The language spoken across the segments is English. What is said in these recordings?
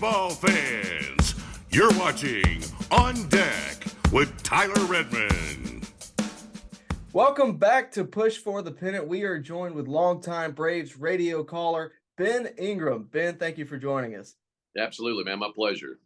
Baseball fans, you're watching On Deck with Tyler Redmond. Welcome back to Push for the Pennant. We are joined with longtime Braves radio caller Ben Ingram. Ben, thank you for joining us. Absolutely, man. My pleasure.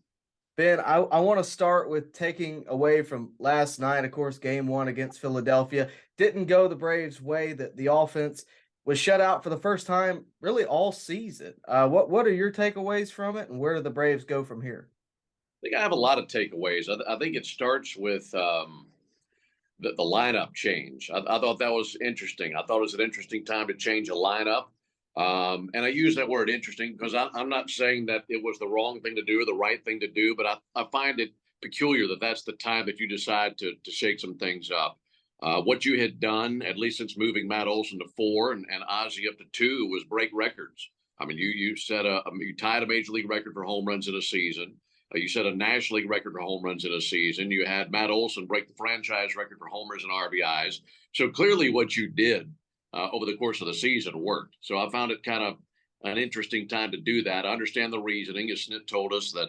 Ben, I want to start with taking away from last night. Of course, game one against Philadelphia didn't go the Braves' way. That the offense was shut out for the first time really all season. What are your takeaways from it, and where do the Braves go from here? I think I have a lot of takeaways. I think it starts with the lineup change. I thought that was interesting. I thought it was an interesting time to change a lineup. And I use that word interesting because I'm not saying that it was the wrong thing to do or the right thing to do, but I find it peculiar that that's the time that you decide to shake some things up. What you had done, at least since moving Matt Olson to 4 and Ozzie up to 2, was break records. I mean, you tied a major league record for home runs in a season. You set a National League record for home runs in a season. You had Matt Olson break the franchise record for homers and RBIs. So clearly, what you did over the course of the season worked. So I found it kind of an interesting time to do that. I understand the reasoning, as Snit told us, that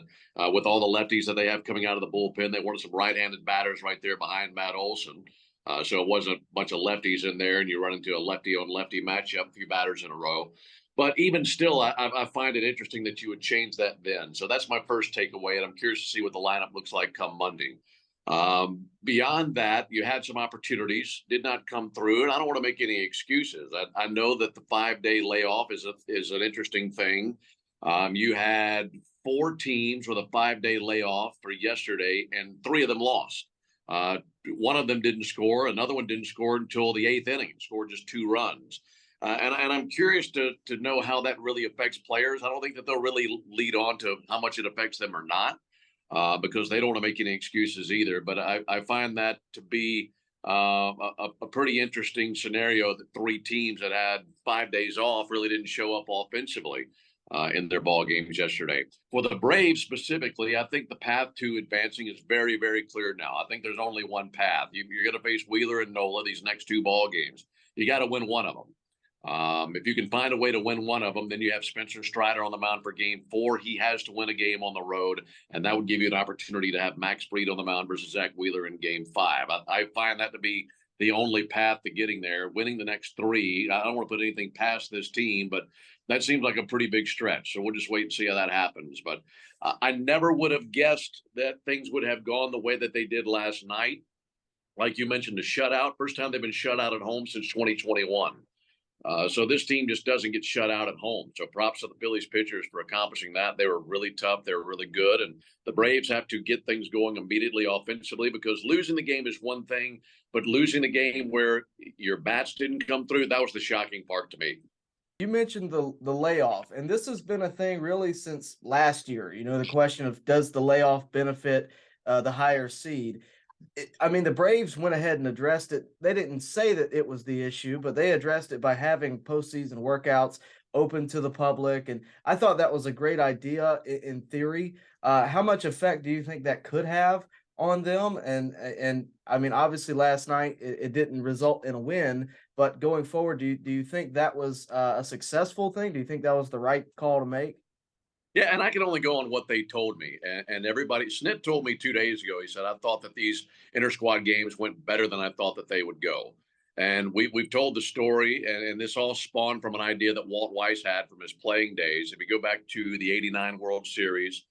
with all the lefties that they have coming out of the bullpen, they wanted some right-handed batters right there behind Matt Olson. So it wasn't a bunch of lefties in there, and you run into a lefty-on-lefty matchup, a few batters in a row. But even still, I find it interesting that you would change that then. So that's my first takeaway, and I'm curious to see what the lineup looks like come Monday. Beyond that, you had some opportunities, did not come through, and I don't want to make any excuses. I know that the 5-day layoff is an interesting thing. You had 4 teams with a 5-day layoff for yesterday, and 3 of them lost. One of them didn't score. Another one didn't score until the 8th inning and scored just 2 runs. And I'm curious to know how that really affects players. I don't think that they'll really lead on to how much it affects them or not, because they don't want to make any excuses either. But I find that to be a pretty interesting scenario that 3 teams that had 5 days off really didn't show up offensively in their ball games yesterday. For the Braves specifically, I think the path to advancing is very, very clear now. I think there's only one path. You're going to face Wheeler and Nola these next 2 ball games. You got to win one of them. If you can find a way to win one of them, then you have Spencer Strider on the mound for game 4. He has to win a game on the road, and that would give you an opportunity to have Max Fried on the mound versus Zach Wheeler in game 5. I find that to be the only path to getting there. Winning the next 3, I don't want to put anything past this team, but that seems like a pretty big stretch. So we'll just wait and see how that happens. But I never would have guessed that things would have gone the way that they did last night. Like you mentioned, the shutout, first time they've been shut out at home since 2021. So this team just doesn't get shut out at home. So props to the Phillies pitchers for accomplishing that. They were really tough. They were really good. And the Braves have to get things going immediately offensively, because losing the game is one thing, but losing the game where your bats didn't come through, that was the shocking part to me. You mentioned the layoff, and this has been a thing really since last year. You know, the question of, does the layoff benefit the higher seed? The Braves went ahead and addressed it. They didn't say that it was the issue, but they addressed it by having postseason workouts open to the public. And I thought that was a great idea in theory. How much effect do you think that could have on them? And obviously last night it didn't result in a win, but going forward, do you think that was a successful thing? Do you think that was the right call to make? Yeah, and I can only go on what they told me. And everybody, Snit told me 2 days ago, he said, I thought that these inter-squad games went better than I thought that they would go. And we've told the story, and this all spawned from an idea that Walt Weiss had from his playing days. If you go back to the '89 World Series,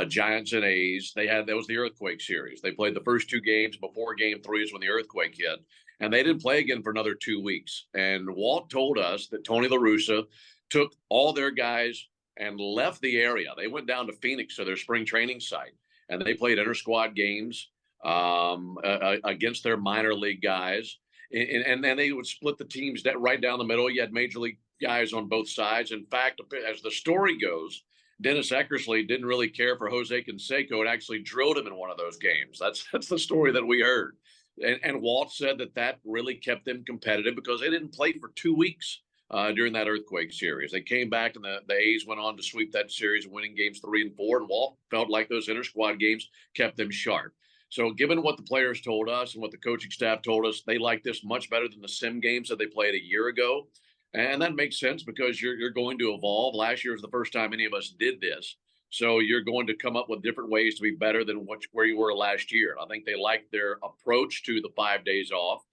Giants and A's, that was the Earthquake Series. They played the first 2 games before game 3 is when the earthquake hit. And they didn't play again for another 2 weeks. And Walt told us that Tony La Russa took all their guys and left the area. They went down to Phoenix to their spring training site, and they played inter-squad games against their minor league guys. And then they would split the teams right down the middle. You had major league guys on both sides. In fact, as the story goes, Dennis Eckersley didn't really care for Jose Canseco and actually drilled him in one of those games. That's the story that we heard. And Walt said that really kept them competitive because they didn't play for 2 weeks during that earthquake series. They came back, and the A's went on to sweep that series, winning games 3 and 4. And Walt felt like those inter-squad games kept them sharp. So given what the players told us and what the coaching staff told us, they like this much better than the sim games that they played a year ago. And that makes sense because you're going to evolve. Last year was the first time any of us did this. So you're going to come up with different ways to be better than where you were last year. I think they like their approach to the 5 days off.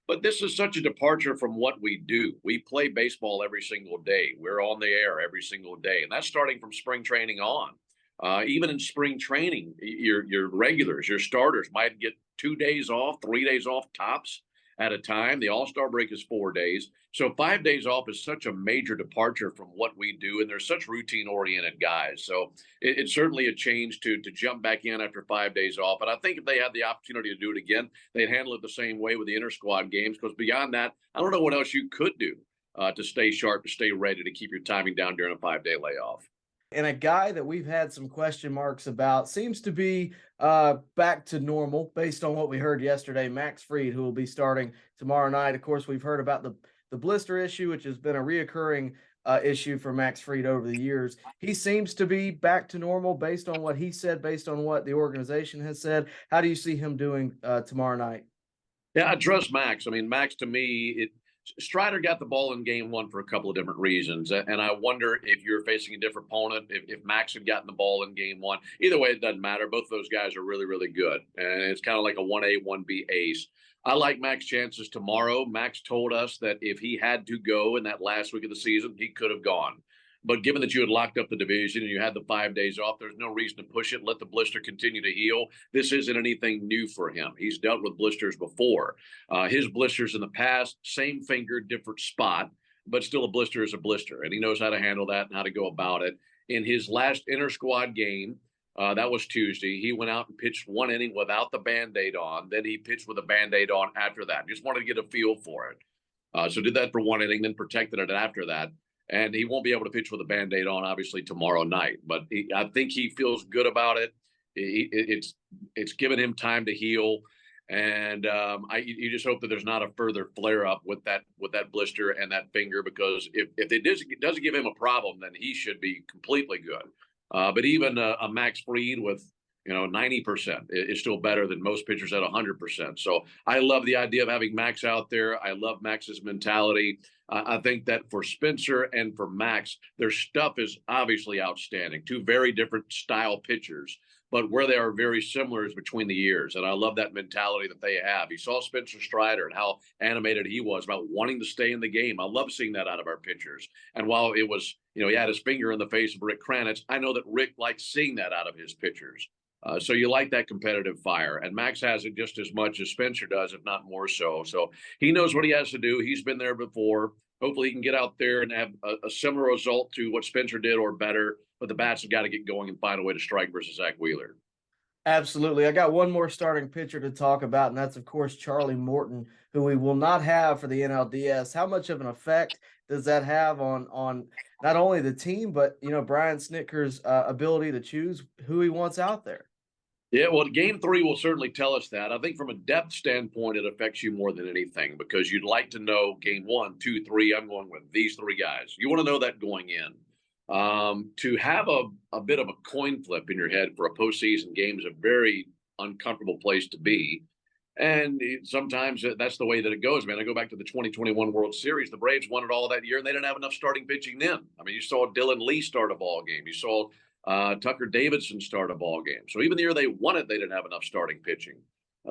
But this is such a departure from what we do. We play baseball every single day. We're on the air every single day, and that's starting from spring training on. Even in spring training, your regulars, your starters might get 2 days off, 3 days off tops at a time. The All-Star break is 4 days. So 5 days off is such a major departure from what we do, and they're such routine-oriented guys. So it's certainly a change to jump back in after 5 days off. But I think if they had the opportunity to do it again, they'd handle it the same way with the inter-squad games, because beyond that, I don't know what else you could do to stay sharp, to stay ready, to keep your timing down during a 5-day layoff. And a guy that we've had some question marks about seems to be back to normal based on what we heard yesterday. Max Fried, who will be starting tomorrow night. Of course, we've heard about the blister issue, which has been a reoccurring issue for Max Fried over the years. He seems to be back to normal based on what he said, based on what the organization has said. How do you see him doing tomorrow night? Yeah, I trust Max. I mean, Max, to me, Strider got the ball in game one for a couple of different reasons. And I wonder if you're facing a different opponent, if Max had gotten the ball in game one. Either way, it doesn't matter. Both of those guys are really, really good. And it's kind of like a 1A, 1B ace. I like Max's chances tomorrow. Max told us that if he had to go in that last week of the season, he could have gone. But given that you had locked up the division and you had the 5 days off, there's no reason to push it. Let the blister continue to heal. This isn't anything new for him. He's dealt with blisters before. His blisters in the past, same finger, different spot, but still a blister is a blister. And he knows how to handle that and how to go about it. In his last inter-squad game, that was Tuesday, he went out and pitched 1 inning without the Band-Aid on. Then he pitched with a Band-Aid on after that. Just wanted to get a feel for it. So did that for 1 inning, then protected it after that. And he won't be able to pitch with a Band-Aid on, obviously, tomorrow night. But I think he feels good about it. It's given him time to heal. And you just hope that there's not a further flare-up with that blister and that finger, because if it doesn't give him a problem, then he should be completely good. But even a Max Fried with 90% is still better than most pitchers at 100%. So I love the idea of having Max out there. I love Max's mentality. I think that for Spencer and for Max, their stuff is obviously outstanding. Two very different style pitchers, but where they are very similar is between the years. And I love that mentality that they have. You saw Spencer Strider and how animated he was about wanting to stay in the game. I love seeing that out of our pitchers. And while it was, he had his finger in the face of Rick Kranitz, I know that Rick likes seeing that out of his pitchers. So you like that competitive fire, and Max has it just as much as Spencer does, if not more so. So he knows what he has to do. He's been there before. Hopefully he can get out there and have a similar result to what Spencer did or better, but the bats have got to get going and find a way to strike versus Zach Wheeler. Absolutely. I got one more starting pitcher to talk about, and that's, of course, Charlie Morton, who we will not have for the NLDS. How much of an effect does that have on not only the team, but, Brian Snitker's ability to choose who he wants out there? Yeah, well, game 3 will certainly tell us that. I think from a depth standpoint, it affects you more than anything, because you'd like to know game 1, 2, 3, I'm going with these 3 guys. You want to know that going in. To have a bit of a coin flip in your head for a postseason game is a very uncomfortable place to be. And sometimes that's the way that it goes, man. I go back to the 2021 World Series. The Braves won it all that year, and they didn't have enough starting pitching then. I mean, you saw Dylan Lee start a ball game. You saw Tucker Davidson start a ball game. So even the year they won it, they didn't have enough starting pitching.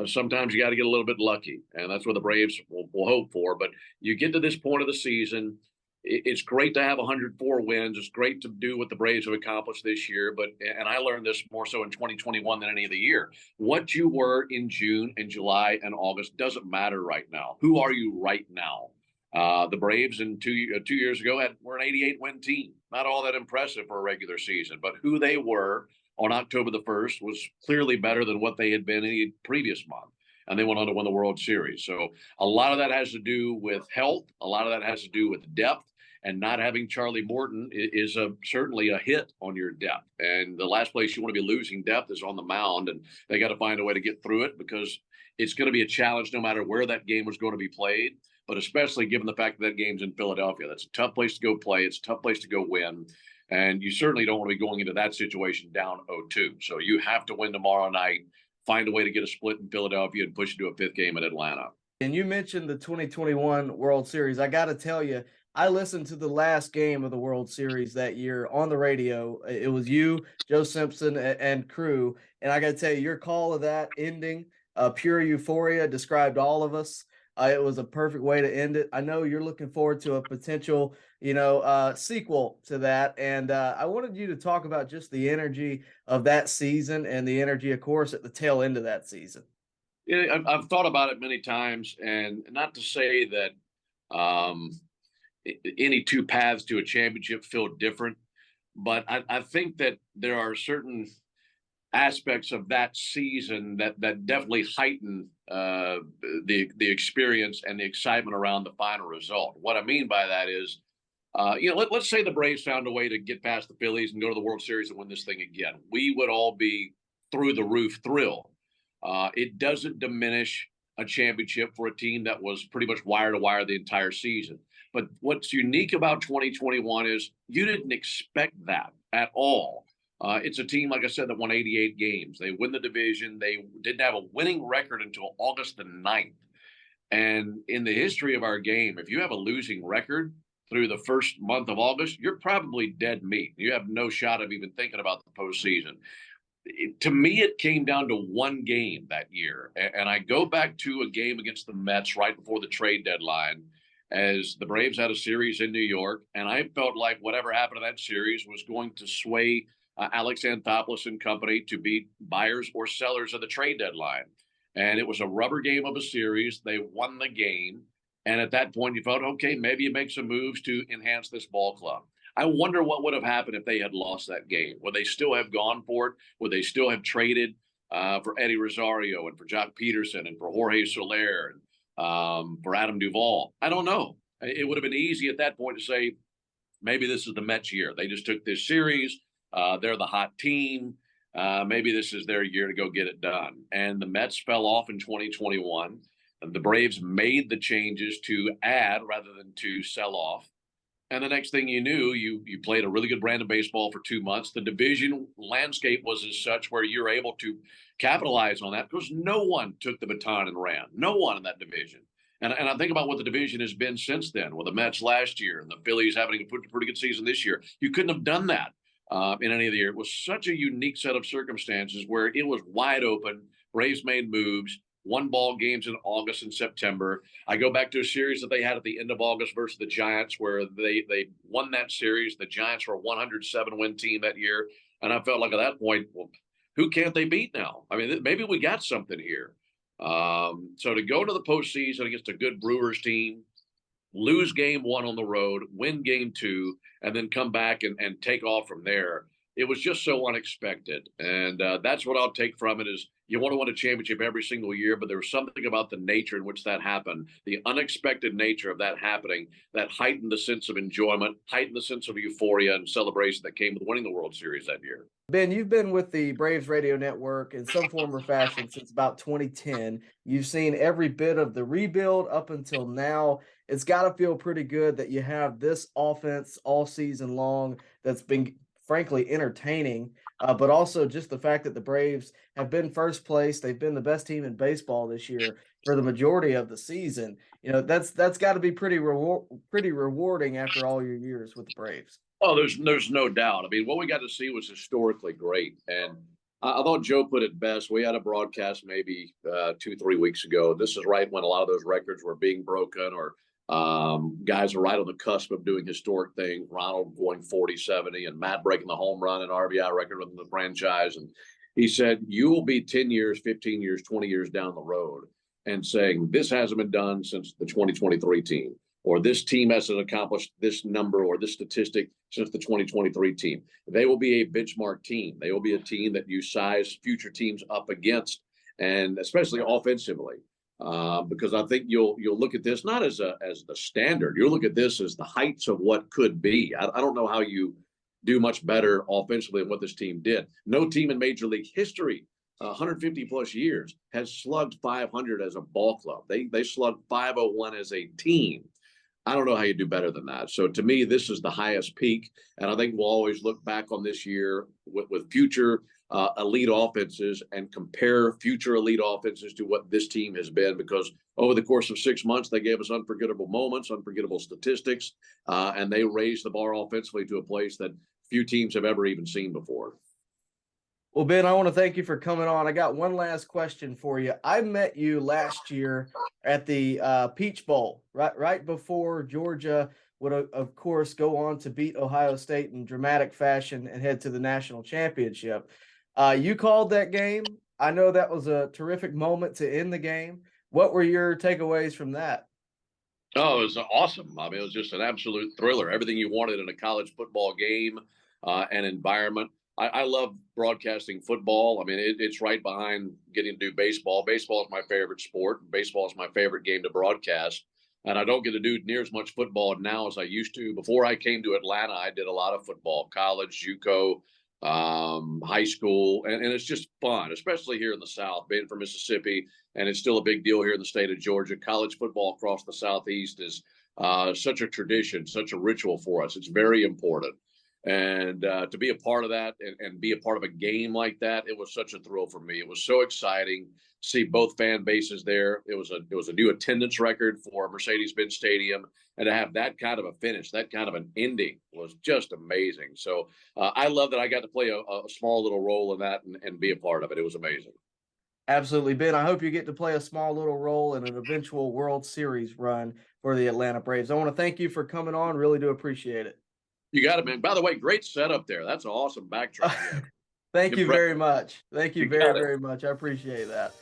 Sometimes you got to get a little bit lucky, and that's what the Braves will hope for. But you get to this point of the season, it's great to have 104 wins. It's great to do what the Braves have accomplished this year. And I learned this more so in 2021 than any other year. What you were in June and July and August doesn't matter right now. Who are you right now? The Braves in 2 years ago were an 88-win team. Not all that impressive for a regular season, but who they were on October the 1st was clearly better than what they had been any previous month. And they went on to win the World Series. So a lot of that has to do with health. A lot of that has to do with depth. And not having Charlie Morton is certainly a hit on your depth. And the last place you want to be losing depth is on the mound. And they got to find a way to get through it, because it's going to be a challenge no matter where that game was going to be played. But especially given the fact that that game's in Philadelphia, that's a tough place to go play. It's a tough place to go win. And you certainly don't want to be going into that situation down 0-2. So you have to win tomorrow night, find a way to get a split in Philadelphia, and push it to a 5th game in Atlanta. And you mentioned the 2021 World Series. I got to tell you, I listened to the last game of the World Series that year on the radio. It was you, Joe Simpson, and crew. And I got to tell you, your call of that ending, pure euphoria, described all of us. It was a perfect way to end it. I know you're looking forward to a potential, sequel to that. And I wanted you to talk about just the energy of that season and the energy, of course, at the tail end of that season. Yeah, I've thought about it many times, and not to say that um, any two paths to a championship feel different, but I think that there are certain aspects of that season that definitely heighten the experience and the excitement around the final result. What I mean by that is, let's say the Braves found a way to get past the Phillies and go to the World Series and win this thing again. We would all be through the roof thrilled. It doesn't diminish a championship for a team that was pretty much wire to wire the entire season. But what's unique about 2021 is you didn't expect that at all. It's a team, like I said, that won 88 games. They win the division. They didn't have a winning record until August the 9th. And in the history of our game, if you have a losing record through the first month of August, you're probably dead meat. You have no shot of even thinking about the postseason. To me, it came down to one game that year. And I go back to a game against the Mets right before the trade deadline, as the Braves had a series in New York. And I felt like whatever happened to that series was going to sway Alex Anthopoulos and company to be buyers or sellers of the trade deadline. And it was a rubber game of a series. They won the game. And at that point, you felt, okay, maybe you make some moves to enhance this ball club. I wonder what would have happened if they had lost that game. Would they still have gone for it? Would they still have traded for Eddie Rosario and for Jock Peterson and for Jorge Soler and for Adam Duvall? I don't know. It would have been easy at that point to say, maybe this is the Mets year. They just took this series. They're the hot team. Maybe this is their year to go get it done. And the Mets fell off in 2021. The Braves made the changes to add rather than to sell off. And the next thing you knew, you played a really good brand of baseball for 2 months. The division landscape was as such where you're able to capitalize on that because no one took the baton and ran. No one in that division. And I think about what the division has been since then, with the Mets last year and the Phillies having a pretty good season this year. You couldn't have done that in any of the year. It was such a unique set of circumstances where it was wide open. Braves made moves. Won ball games in August and September. I go back to a series that they had at the end of August versus the Giants, where they won that series. The Giants were a 107-win team that year. And I felt like at that point, well, who can't they beat now? I mean, maybe we got something here. So to go to the postseason against a good Brewers team, lose game one on the road, win game two, and then come back and take off from there, it was just so unexpected. And that's what I'll take from it is, you want to win a championship every single year, but there was something about the nature in which that happened, the unexpected nature of that happening, that heightened the sense of enjoyment, heightened the sense of euphoria and celebration that came with winning the World Series that year. Ben, you've been with the Braves Radio Network in some form or fashion since about 2010. You've seen every bit of the rebuild up until now. It's got to feel pretty good that you have this offense all season long that's been frankly entertaining, but also just the fact that the Braves have been first place. They've been the best team in baseball this year for the majority of the season. That's got to be pretty rewarding after all your years with the Braves. Oh, there's no doubt. I mean, what we got to see was historically great. And I thought Joe put it best. We had a broadcast maybe 2-3 weeks ago. This is right when a lot of those records were being broken, or guys are right on the cusp of doing historic things. Ronald going 40-70 and Matt breaking the home run and RBI record within the franchise. And he said, you will be 10 years, 15 years, 20 years down the road and saying this hasn't been done since the 2023 team, or this team hasn't accomplished this number or this statistic since the 2023 team. They will be a benchmark team. They will be a team that you size future teams up against, and especially offensively. Because I think you'll look at this not as the standard. You'll look at this as the heights of what could be. I don't know how you do much better offensively than what this team did. No team in Major League history, 150 plus years, has slugged 500 as a ball club. They slugged 501 as a team. I don't know how you do better than that. So to me, this is the highest peak, and I think we'll always look back on this year with future elite offenses and compare future elite offenses to what this team has been. Because over the course of 6 months, they gave us unforgettable moments, unforgettable statistics, and they raised the bar offensively to a place that few teams have ever even seen before. Well, Ben, I want to thank you for coming on. I got one last question for you. I met you last year at the Peach Bowl, right before Georgia would, of course, go on to beat Ohio State in dramatic fashion and head to the national championship. You called that game. I know that was a terrific moment to end the game. What were your takeaways from that? Oh, it was awesome. I mean, it was just an absolute thriller. Everything you wanted in a college football game and environment. I love broadcasting football. I mean, it's right behind getting to do baseball. Baseball is my favorite sport. Baseball is my favorite game to broadcast. And I don't get to do near as much football now as I used to. Before I came to Atlanta, I did a lot of football, college, JUCO, high school. And it's just fun, especially here in the South, being from Mississippi. And it's still a big deal here in the state of Georgia. College football across the Southeast is such a tradition, such a ritual for us. It's very important. And to be a part of that and be a part of a game like that, it was such a thrill for me. It was so exciting to see both fan bases there. It was a new attendance record for Mercedes-Benz Stadium, and to have that kind of a finish, that kind of an ending, was just amazing. So I love that I got to play a small little role in that and be a part of it. It was amazing. Absolutely, Ben. I hope you get to play a small little role in an eventual World Series run for the Atlanta Braves. I want to thank you for coming on. Really do appreciate it. You got it, man. By the way, great setup there. That's an awesome backdrop. Thank you very much. Thank you very, got it. very much. I appreciate that.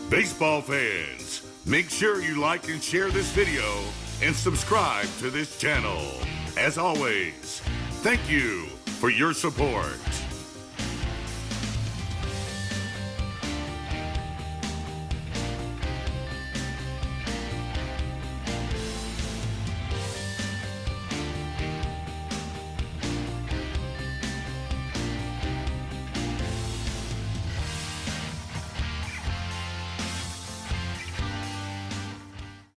Baseball fans, make sure you like and share this video and subscribe to this channel. As always, thank you for your support.